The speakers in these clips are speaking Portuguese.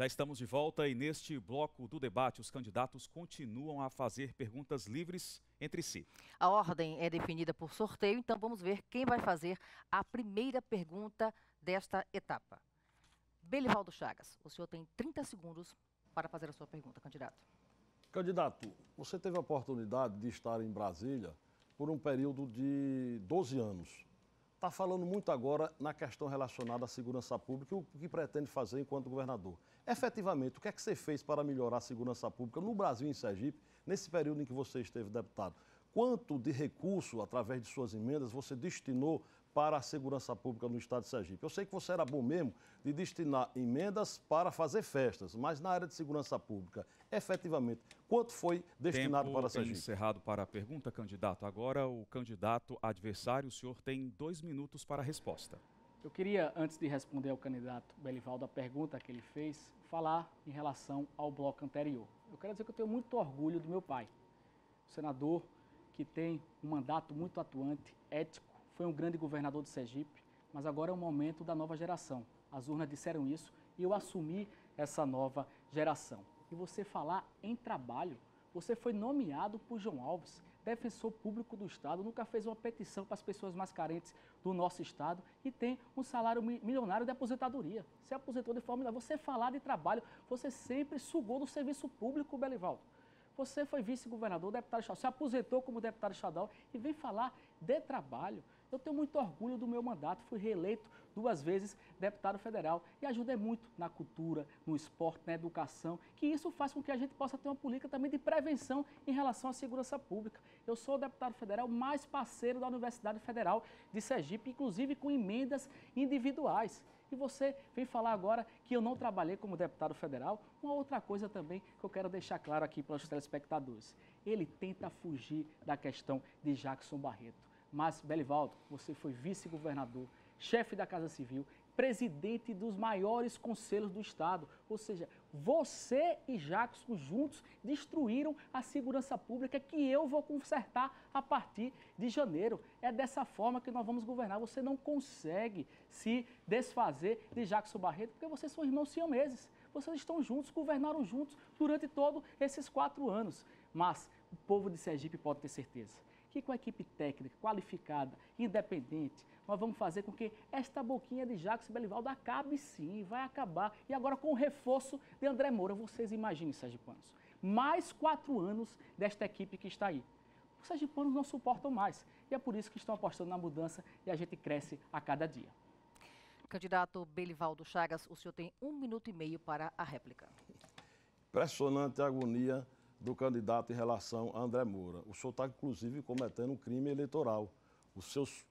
Já estamos de volta e neste bloco do debate os candidatos continuam a fazer perguntas livres entre si. A ordem é definida por sorteio, então vamos ver quem vai fazer a primeira pergunta desta etapa. Belivaldo Chagas, o senhor tem 30 segundos para fazer a sua pergunta, candidato. Candidato, você teve a oportunidade de estar em Brasília por um período de 12 anos. Está falando muito agora na questão relacionada à segurança pública e o que pretende fazer enquanto governador. Efetivamente, o que é que você fez para melhorar a segurança pública no Brasil e em Sergipe, nesse período em que você esteve deputado? Quanto de recurso, através de suas emendas, você destinou para a segurança pública no estado de Sergipe? Eu sei que você era bom mesmo de destinar emendas para fazer festas, mas na área de segurança pública, efetivamente, quanto foi destinado para Sergipe? Encerrado para a pergunta, candidato. Agora o candidato adversário, o senhor tem 2 minutos para a resposta. Eu queria, antes de responder ao candidato Belivaldo a pergunta que ele fez, falar em relação ao bloco anterior. Eu quero dizer que eu tenho muito orgulho do meu pai, o senador que tem um mandato muito atuante, ético, foi um grande governador de Sergipe, mas agora é o momento da nova geração. As urnas disseram isso e eu assumi essa nova geração. E você falar em trabalho, você foi nomeado por João Alves, defensor público do Estado, nunca fez uma petição para as pessoas mais carentes do nosso Estado e tem um salário milionário de aposentadoria. Se aposentou de forma... Você falar de trabalho, você sempre sugou do serviço público, Belivaldo. Você foi vice-governador, deputado estadual, se aposentou como deputado estadual e vem falar de trabalho. Eu tenho muito orgulho do meu mandato, fui reeleito 2 vezes deputado federal e ajudei muito na cultura, no esporte, na educação, que isso faz com que a gente possa ter uma política também de prevenção em relação à segurança pública. Eu sou o deputado federal mais parceiro da Universidade Federal de Sergipe, inclusive com emendas individuais. E você vem falar agora que eu não trabalhei como deputado federal. Uma outra coisa também que eu quero deixar claro aqui para os telespectadores. Ele tenta fugir da questão de Jackson Barreto. Mas, Belivaldo, você foi vice-governador, chefe da Casa Civil, presidente dos maiores conselhos do Estado. Ou seja, você e Jackson juntos destruíram a segurança pública que eu vou consertar a partir de janeiro. É dessa forma que nós vamos governar. Você não consegue se desfazer de Jackson Barreto porque vocês são irmãos siameses. Vocês estão juntos, governaram juntos durante todos esses 4 anos. Mas o povo de Sergipe pode ter certeza que com a equipe técnica, qualificada, independente, nós vamos fazer com que esta boquinha de Jackson Belivaldo acabe sim, vai acabar. E agora com o reforço de André Moura, vocês imaginem, sergipanos, mais 4 anos desta equipe que está aí. Os sergipanos não suportam mais e é por isso que estão apostando na mudança e a gente cresce a cada dia. Candidato Belivaldo Chagas, o senhor tem 1 minuto e meio para a réplica. Impressionante a agonia do candidato em relação a André Moura. O senhor está, inclusive, cometendo um crime eleitoral. Os seus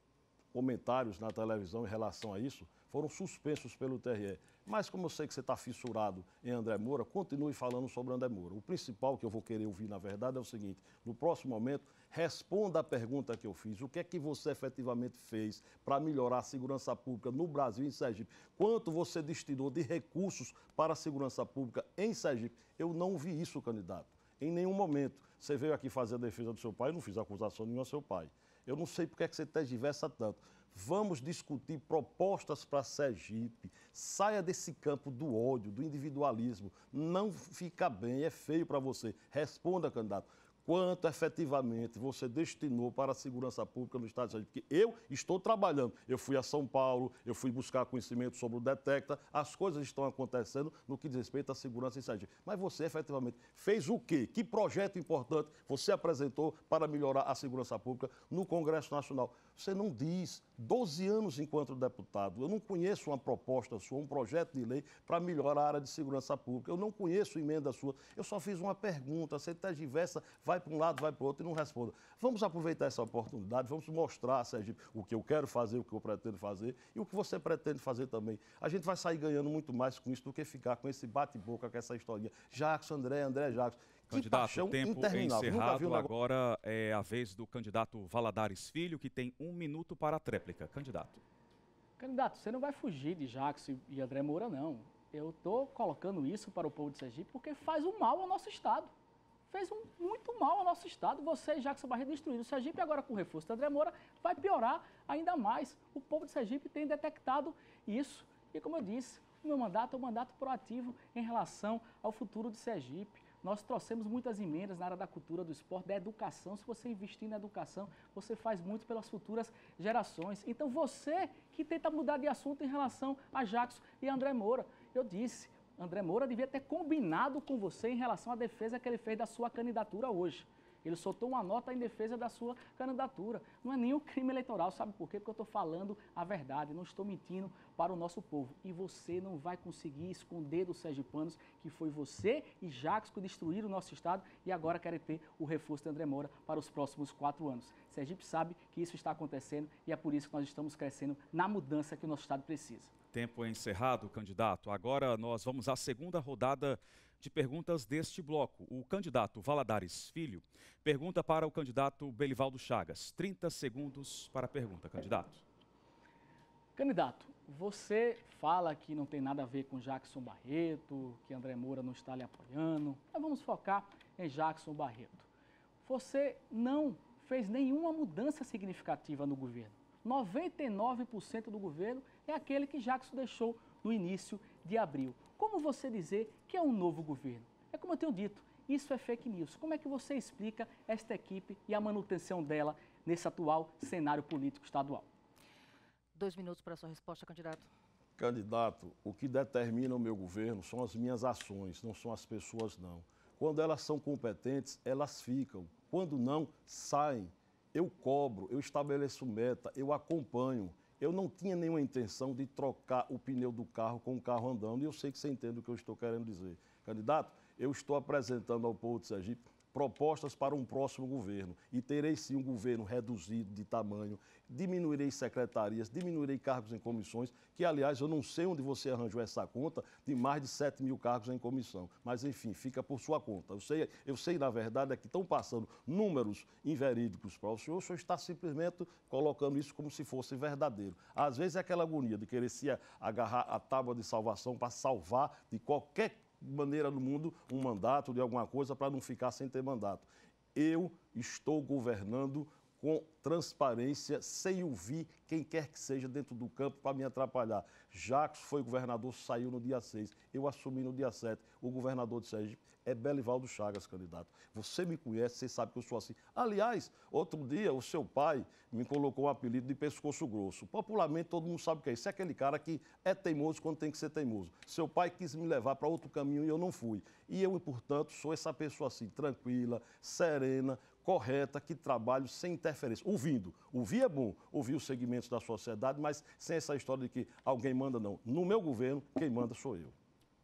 comentários na televisão em relação a isso foram suspensos pelo TRE. Mas como eu sei que você está fissurado em André Moura, continue falando sobre André Moura. O principal que eu vou querer ouvir, na verdade, é o seguinte: no próximo momento, responda a pergunta que eu fiz. O que é que você efetivamente fez para melhorar a segurança pública no Brasil e em Sergipe? Quanto você destinou de recursos para a segurança pública em Sergipe? Eu não vi isso, candidato. Em nenhum momento. Você veio aqui fazer a defesa do seu pai, eu não fiz acusação nenhuma ao seu pai. Eu não sei porque é que você tergiversa tanto. Vamos discutir propostas para Sergipe. Saia desse campo do ódio, do individualismo. Não fica bem, é feio para você. Responda, candidato. Quanto efetivamente você destinou para a segurança pública no estado de Sergipe? Porque eu estou trabalhando. Eu fui a São Paulo, eu fui buscar conhecimento sobre o Detecta, as coisas estão acontecendo no que diz respeito à segurança em Sergipe. Mas você efetivamente fez o quê? Que projeto importante você apresentou para melhorar a segurança pública no Congresso Nacional? Você não diz. 12 anos enquanto deputado, eu não conheço uma proposta sua, um projeto de lei para melhorar a área de segurança pública. Eu não conheço emenda sua. Eu só fiz uma pergunta. Você tergiversa, vai para um lado, vai para o outro e não responda. Vamos aproveitar essa oportunidade, vamos mostrar a Sergipe o que eu quero fazer, o que eu pretendo fazer e o que você pretende fazer também. A gente vai sair ganhando muito mais com isso do que ficar com esse bate-boca, com essa historinha. Jackson, André, Jackson. Candidato, tempo encerrado. Agora é a vez do candidato Valadares Filho, que tem 1 minuto para a tréplica. Candidato. Candidato, você não vai fugir de Jackson e André Moura, não. Eu estou colocando isso para o povo de Sergipe porque faz um mal ao nosso Estado. Fez muito mal ao nosso Estado. Você e Jackson Barreto destruíram o Sergipe, agora com o reforço de André Moura vai piorar ainda mais. O povo de Sergipe tem detectado isso. E como eu disse, O meu mandato é um mandato proativo em relação ao futuro de Sergipe. Nós trouxemos muitas emendas na área da cultura, do esporte, da educação. Se você investir na educação, você faz muito pelas futuras gerações. Então, você que tenta mudar de assunto em relação a Jackson e André Moura, eu disse, André Moura devia ter combinado com você em relação à defesa que ele fez da sua candidatura hoje. Ele soltou uma nota em defesa da sua candidatura. Não é nenhum crime eleitoral, sabe por quê? Porque eu estou falando a verdade, não estou mentindo para o nosso povo. E você não vai conseguir esconder dos sergipanos que foi você e Jackson que destruíram o nosso estado e agora querem ter o reforço de André Moura para os próximos 4 anos. Sergipe sabe que isso está acontecendo e é por isso que nós estamos crescendo na mudança que o nosso estado precisa. Tempo encerrado, candidato. Agora nós vamos à segunda rodada de perguntas deste bloco. O candidato Valadares Filho pergunta para o candidato Belivaldo Chagas. 30 segundos para a pergunta, candidato. Candidato, você fala que não tem nada a ver com Jackson Barreto, que André Moura não está lhe apoiando. Mas vamos focar em Jackson Barreto. Você não fez nenhuma mudança significativa no governo. 99% do governo é aquele que Jackson deixou no início de abril. Como você dizer que é um novo governo? É como eu tenho dito, isso é fake news. Como é que você explica esta equipe e a manutenção dela nesse atual cenário político estadual? 2 minutos para a sua resposta, candidato. Candidato, o que determina o meu governo são as minhas ações, não são as pessoas, não. Quando elas são competentes, elas ficam. Quando não, saem. Eu cobro, eu estabeleço meta, eu acompanho. Eu não tinha nenhuma intenção de trocar o pneu do carro com o carro andando, e eu sei que você entende o que eu estou querendo dizer. Candidato, eu estou apresentando ao povo de Sergipe propostas para um próximo governo, e terei sim um governo reduzido de tamanho, diminuirei secretarias, diminuirei cargos em comissões, que aliás eu não sei onde você arranjou essa conta de mais de 7 mil cargos em comissão, mas enfim, fica por sua conta. Eu sei na verdade é que estão passando números inverídicos para o senhor está simplesmente colocando isso como se fosse verdadeiro. Às vezes é aquela agonia de querer se agarrar à tábua de salvação para salvar de qualquer maneira no mundo um mandato de alguma coisa para não ficar sem ter mandato. Eu estou governando com transparência, sem ouvir quem quer que seja dentro do campo para me atrapalhar. Jackson foi governador, saiu no dia 6, eu assumi no dia 7. O governador de Sergipe é Belivaldo Chagas, candidato. Você me conhece, você sabe que eu sou assim. Aliás, outro dia o seu pai me colocou um apelido de pescoço grosso. Popularmente todo mundo sabe o que é isso. É aquele cara que é teimoso quando tem que ser teimoso. Seu pai quis me levar para outro caminho e eu não fui. E eu, portanto, sou essa pessoa assim, tranquila, serena, correta, que trabalho sem interferência. Ouvindo. Ouvir é bom, ouvir os segmentos da sociedade, mas sem essa história de que alguém manda, não. No meu governo, quem manda sou eu.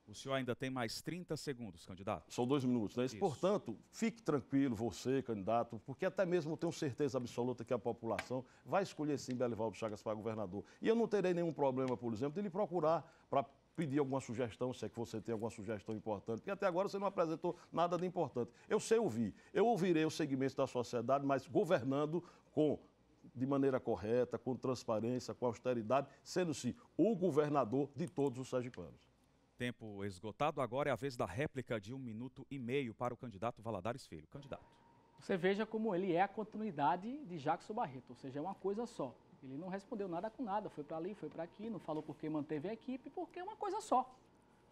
O senhor ainda tem mais 30 segundos, candidato. São 2 minutos, né? Isso. Portanto, fique tranquilo, você, candidato, porque até mesmo eu tenho certeza absoluta que a população vai escolher sim Belivaldo Chagas para governador. E eu não terei nenhum problema, por exemplo, de lhe procurar para pedir alguma sugestão, se é que você tem alguma sugestão importante, porque até agora você não apresentou nada de importante. Eu sei ouvir, eu ouvirei os segmentos da sociedade, mas governando de maneira correta, com transparência, com austeridade, sendo-se o governador de todos os sergipanos. Tempo esgotado, agora é a vez da réplica de 1 minuto e meio para o candidato Valadares Filho. Candidato. Você veja como ele é a continuidade de Jackson Barreto, ou seja, é uma coisa só. Ele não respondeu nada com nada, foi para ali, foi para aqui, não falou porque manteve a equipe, porque é uma coisa só.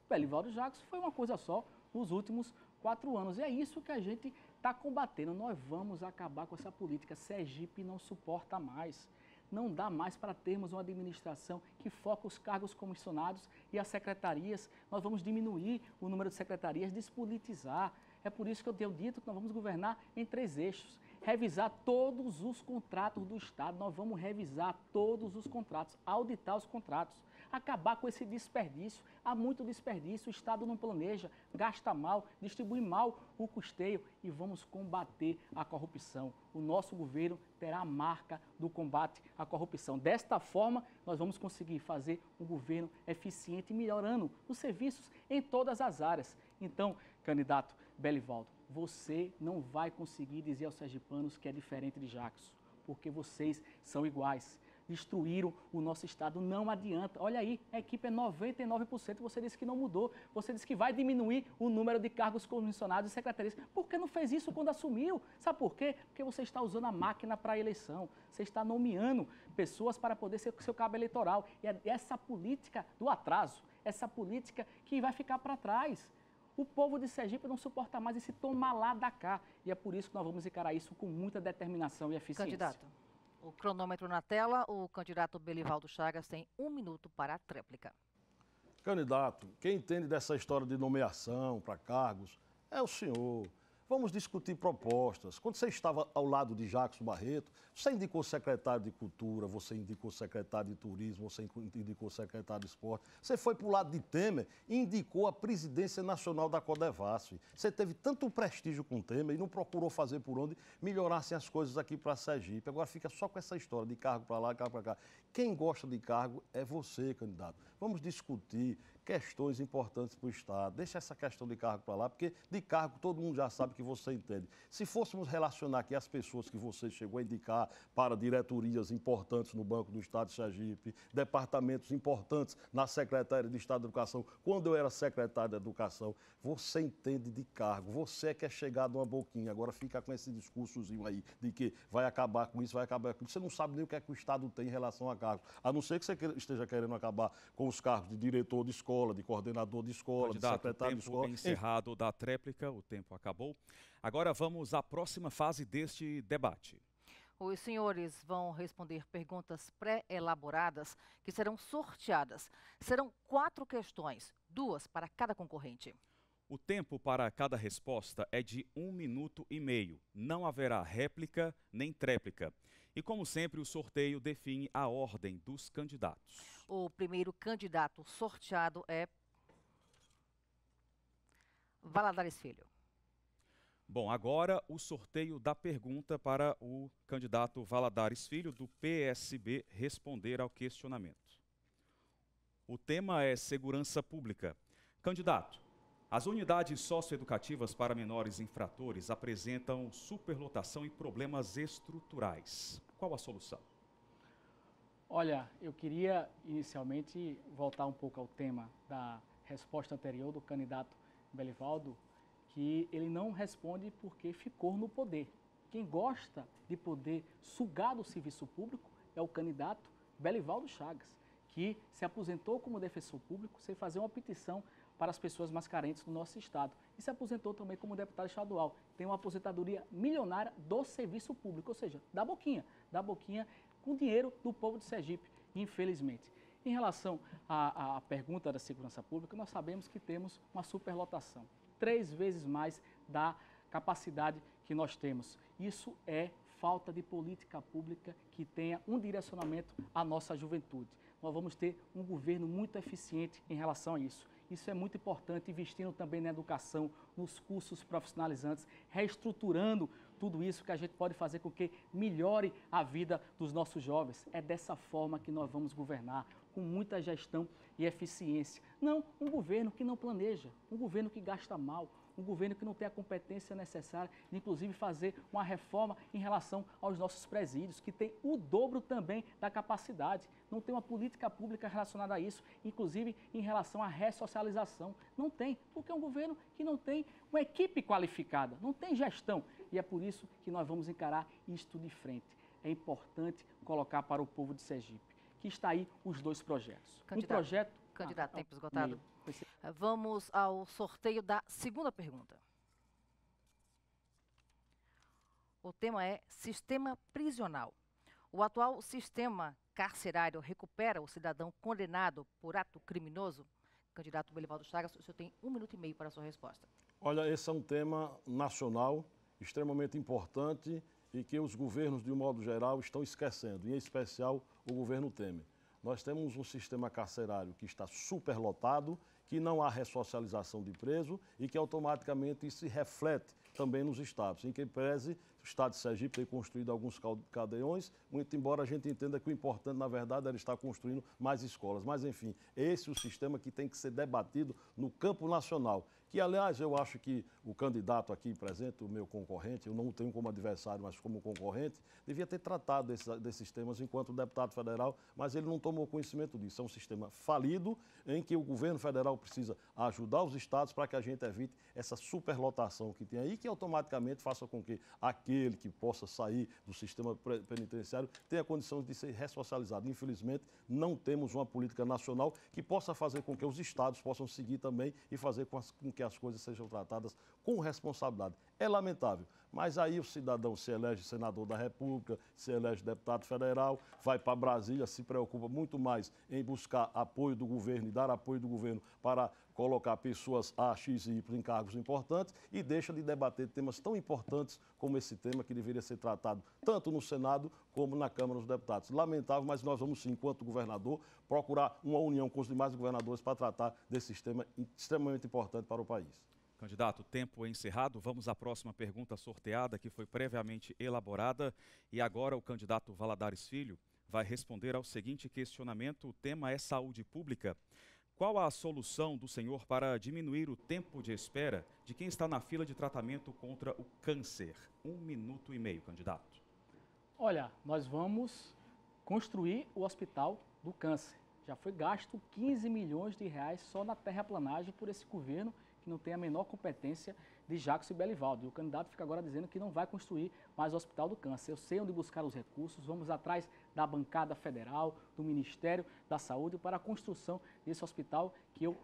Belivaldo Jackson foi uma coisa só nos últimos 4 anos. E é isso que a gente está combatendo. Nós vamos acabar com essa política. Sergipe não suporta mais. Não dá mais para termos uma administração que foca os cargos comissionados e as secretarias. Nós vamos diminuir o número de secretarias, despolitizar. É por isso que eu tenho dito que nós vamos governar em 3 eixos. Revisar todos os contratos do Estado. Nós vamos revisar todos os contratos, auditar os contratos. Acabar com esse desperdício. Há muito desperdício, o Estado não planeja, gasta mal, distribui mal o custeio e vamos combater a corrupção. O nosso governo terá a marca do combate à corrupção. Desta forma, nós vamos conseguir fazer um governo eficiente, melhorando os serviços em todas as áreas. Então, candidato Belivaldo, você não vai conseguir dizer aos sergipanos que é diferente de Jackson, porque vocês são iguais. destruíram o nosso Estado. Não adianta. Olha aí, a equipe é 99%. Você disse que não mudou. Você disse que vai diminuir o número de cargos comissionados e secretarias. Por que não fez isso quando assumiu? Sabe por quê? Porque você está usando a máquina para a eleição. Você está nomeando pessoas para poder ser seu cabo eleitoral. E é essa política do atraso, essa política que vai ficar para trás. O povo de Sergipe não suporta mais esse tomar lá da cá. E é por isso que nós vamos encarar isso com muita determinação e eficiência. Candidato, o cronômetro na tela, o candidato Belivaldo Chagas tem 1 minuto para a tréplica. Candidato, quem entende dessa história de nomeação para cargos é o senhor. Vamos discutir propostas. Quando você estava ao lado de Jackson Barreto, você indicou secretário de Cultura, você indicou secretário de Turismo, você indicou secretário de Esporte. Você foi para o lado de Temer e indicou a presidência nacional da Codevasf. Você teve tanto prestígio com Temer e não procurou fazer por onde melhorassem as coisas aqui para Sergipe. Agora fica só com essa história de cargo para lá, cargo para cá. Quem gosta de cargo é você, candidato. Vamos discutir questões importantes para o Estado. Deixa essa questão de cargo para lá, porque de cargo todo mundo já sabe que você entende. Se fôssemos relacionar aqui as pessoas que você chegou a indicar para diretorias importantes no Banco do Estado de Sergipe, departamentos importantes na Secretaria de Estado de Educação, quando eu era secretário de Educação, você entende de cargo, você é que é chegado uma boquinha. Agora fica com esse discursozinho aí de que vai acabar com isso, vai acabar com isso. Você não sabe nem o que é que o Estado tem em relação a cargos, a não ser que você esteja querendo acabar com os cargos de diretor de escola, de coordenador de escola, Candidato, de secretário de escola. O tempo encerrado da tréplica, o tempo acabou. Agora vamos à próxima fase deste debate. Os senhores vão responder perguntas pré-elaboradas que serão sorteadas. Serão 4 questões, 2 para cada concorrente. O tempo para cada resposta é de 1 minuto e meio. Não haverá réplica nem tréplica. E, como sempre, o sorteio define a ordem dos candidatos. O primeiro candidato sorteado é Valadares Filho. Bom, agora o sorteio da pergunta para o candidato Valadares Filho, do PSB, responder ao questionamento. O tema é segurança pública. Candidato, as unidades socioeducativas para menores infratores apresentam superlotação e problemas estruturais. Qual a solução? Olha, eu queria inicialmente voltar um pouco ao tema da resposta anterior do candidato Belivaldo, que ele não responde porque ficou no poder. Quem gosta de poder sugar do serviço público é o candidato Belivaldo Chagas, que se aposentou como defensor público sem fazer uma petição para as pessoas mais carentes do nosso estado. E se aposentou também como deputado estadual. Tem uma aposentadoria milionária do serviço público, ou seja, da boquinha com dinheiro do povo de Sergipe, infelizmente. Em relação à pergunta da segurança pública, nós sabemos que temos uma superlotação, 3 vezes mais da capacidade que nós temos. Isso é falta de política pública que tenha um direcionamento à nossa juventude. Nós vamos ter um governo muito eficiente em relação a isso. Isso é muito importante, investindo também na educação, nos cursos profissionalizantes, reestruturando tudo isso que a gente pode fazer com que melhore a vida dos nossos jovens. É dessa forma que nós vamos governar, com muita gestão e eficiência. Não um governo que não planeja, um governo que gasta mal, um governo que não tem a competência necessária de, inclusive, fazer uma reforma em relação aos nossos presídios, que tem o dobro também da capacidade. Não tem uma política pública relacionada a isso, inclusive em relação à ressocialização. Não tem, porque é um governo que não tem uma equipe qualificada, não tem gestão. E é por isso que nós vamos encarar isto de frente. É importante colocar para o povo de Sergipe, que está aí os 2 projetos. Candidato, um projeto... Candidato, tempo esgotado. Meio. Vamos ao sorteio da segunda pergunta. O tema é sistema prisional. O atual sistema carcerário recupera o cidadão condenado por ato criminoso? Candidato Belivaldo Chagas, o senhor tem 1 minuto e meio para a sua resposta. Olha, esse é um tema nacional extremamente importante e que os governos, de um modo geral, estão esquecendo, em especial o governo Temer. Nós temos um sistema carcerário que está superlotado, que não há ressocialização de preso e que automaticamente isso se reflete também nos estados, em que pese estado de Sergipe ter construído alguns cadeiões, muito embora a gente entenda que o importante, na verdade, era estar construindo mais escolas. Mas, enfim, esse é o sistema que tem que ser debatido no campo nacional. Que, aliás, eu acho que o candidato aqui presente, o meu concorrente, eu não o tenho como adversário, mas como concorrente, devia ter tratado desses temas enquanto deputado federal, mas ele não tomou conhecimento disso. É um sistema falido em que o governo federal precisa ajudar os estados para que a gente evite essa superlotação que tem aí, que automaticamente faça com que aquele que possa sair do sistema penitenciário tenha condições de ser ressocializado. Infelizmente, não temos uma política nacional que possa fazer com que os estados possam seguir também e fazer com que as coisas sejam tratadas com responsabilidade. É lamentável, mas aí o cidadão se elege senador da República, se elege deputado federal, vai para Brasília, se preocupa muito mais em buscar apoio do governo e dar apoio do governo para colocar pessoas A, X e Y em cargos importantes e deixa de debater temas tão importantes como esse tema que deveria ser tratado tanto no Senado como na Câmara dos Deputados. Lamentável, mas nós vamos sim, enquanto governador, procurar uma união com os demais governadores para tratar desse tema extremamente importante para o país. Candidato, o tempo é encerrado. Vamos à próxima pergunta sorteada, que foi previamente elaborada. E agora o candidato Valadares Filho vai responder ao seguinte questionamento. O tema é saúde pública. Qual a solução do senhor para diminuir o tempo de espera de quem está na fila de tratamento contra o câncer? 1 minuto e meio, candidato. Olha, nós vamos construir o Hospital do Câncer. Já foi gasto 15 milhões de reais só na terraplanagem por esse governo que não tem a menor competência de Jacques Belivaldo. E o candidato fica agora dizendo que não vai construir mais o Hospital do Câncer. Eu sei onde buscar os recursos, vamos atrás da bancada federal, do Ministério da Saúde para a construção desse hospital que eu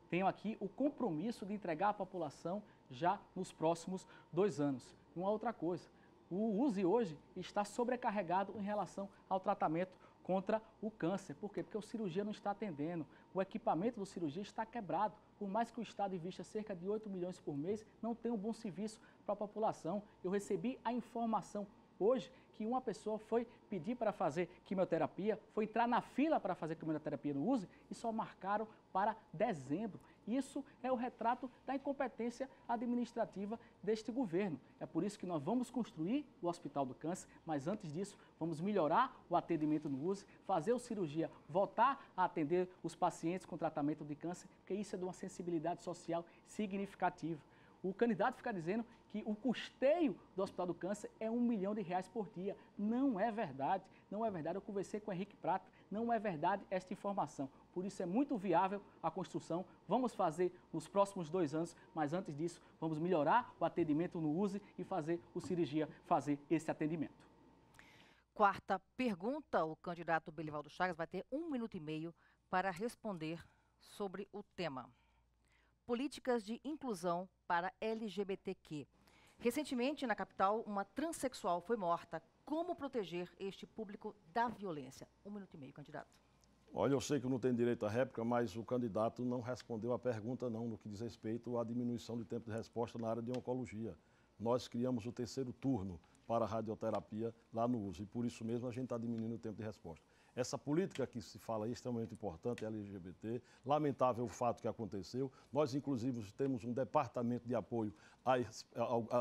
tenho aqui o compromisso de entregar à população já nos próximos 2 anos. Uma outra coisa, o USE hoje está sobrecarregado em relação ao tratamento contra o câncer. Por quê? Porque o cirurgia não está atendendo, o equipamento do cirurgia está quebrado. Por mais que o Estado invista cerca de 8 milhões por mês, não tem um bom serviço para a população. Eu recebi a informação hoje que uma pessoa foi pedir para fazer quimioterapia, foi entrar na fila para fazer quimioterapia no USE e só marcaram para dezembro. Isso é o retrato da incompetência administrativa deste governo. É por isso que nós vamos construir o Hospital do Câncer, mas antes disso, vamos melhorar o atendimento no USE, fazer o cirurgia voltar a atender os pacientes com tratamento de câncer, porque isso é de uma sensibilidade social significativa. O candidato fica dizendo que o custeio do Hospital do Câncer é R$1 milhão por dia. Não é verdade, não é verdade. Eu conversei com o Henrique Prata, não é verdade esta informação. Por isso é muito viável a construção. Vamos fazer nos próximos 2 anos, mas antes disso, vamos melhorar o atendimento no USE e fazer o cirurgia fazer esse atendimento. Quarta pergunta, o candidato Belivaldo Chagas vai ter 1 minuto e meio para responder sobre o tema. Políticas de inclusão para LGBTQ. Recentemente, na capital, uma transexual foi morta. Como proteger este público da violência? 1 minuto e meio, candidato. Olha, eu sei que não tem direito à réplica, mas o candidato não respondeu a pergunta não, no que diz respeito à diminuição de tempo de resposta na área de oncologia. Nós criamos o 3º turno para a radioterapia lá no USE e por isso mesmo a gente está diminuindo o tempo de resposta. Essa política que se fala aí, extremamente importante, LGBT, lamentável o fato que aconteceu. Nós, inclusive, temos um departamento de apoio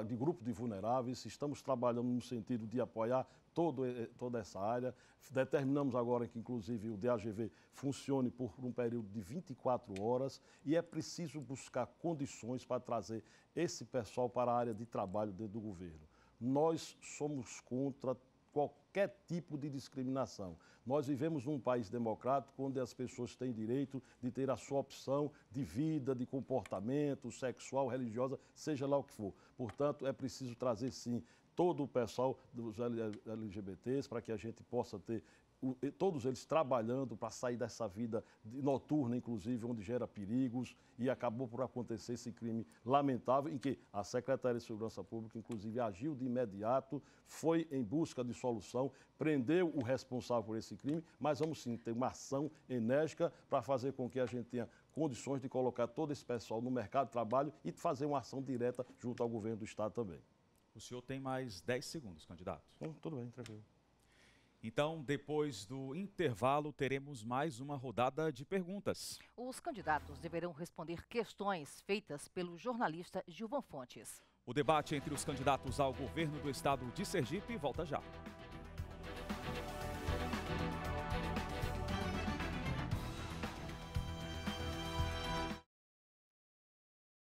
de grupo de vulneráveis, estamos trabalhando no sentido de apoiar toda essa área. Determinamos agora que, inclusive, o DAGV funcione por um período de 24 horas e é preciso buscar condições para trazer esse pessoal para a área de trabalho dentro do governo. Nós somos contra qualquer tipo de discriminação. Nós vivemos num país democrático onde as pessoas têm direito de ter a sua opção de vida, de comportamento, sexual, religiosa, seja lá o que for. Portanto, é preciso trazer, sim, todo o pessoal dos LGBTs para que a gente possa ter todos eles trabalhando para sair dessa vida noturna, inclusive, onde gera perigos, e acabou por acontecer esse crime lamentável, em que a Secretaria de Segurança Pública, inclusive, agiu de imediato, foi em busca de solução, prendeu o responsável por esse crime, mas vamos sim ter uma ação enérgica para fazer com que a gente tenha condições de colocar todo esse pessoal no mercado de trabalho e fazer uma ação direta junto ao governo do Estado também. O senhor tem mais 10 segundos, candidato. Tudo bem, tranquilo. Então, depois do intervalo, teremos mais uma rodada de perguntas. Os candidatos deverão responder questões feitas pelo jornalista Gilvan Fontes. O debate entre os candidatos ao governo do estado de Sergipe volta já.